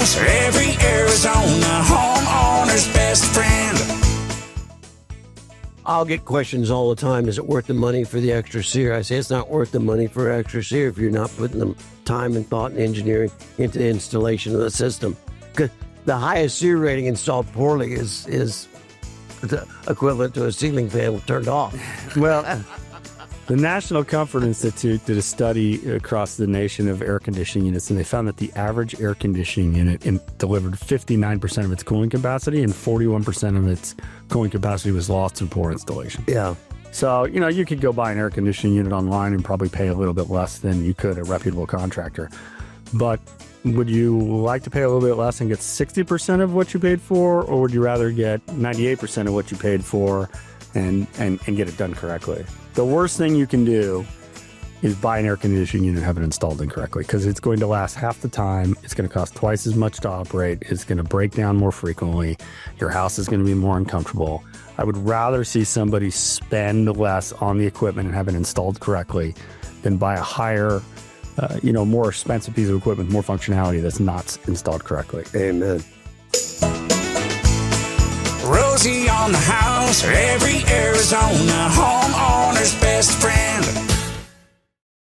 house, every Arizona homeowner's best friend. I'll get questions all the time. Is it worth the money for the extra SEER? I say it's not worth the money for extra SEER if you're not putting the time and thought and engineering into the installation of the system. The highest SEER rating installed poorly is the equivalent to a ceiling fan turned off. Well, the National Comfort Institute did a study across the nation of air conditioning units, and they found that the average air conditioning unit delivered 59% of its cooling capacity, and 41% of its cooling capacity was lost in poor installation. Yeah. So, you could go buy an air conditioning unit online and probably pay a little bit less than you could a reputable contractor. But would you like to pay a little bit less and get 60% of what you paid for, or would you rather get 98% of what you paid for and get it done correctly? The worst thing you can do is buy an air conditioning unit and have it installed incorrectly, because it's going to last half the time. It's going to cost twice as much to operate. It's going to break down more frequently. Your house is going to be more uncomfortable. I would rather see somebody spend less on the equipment and have it installed correctly than buy a higher, more expensive piece of equipment, more functionality that's not installed correctly. Amen. Rosie on the house, every Arizona homeowner's best friend.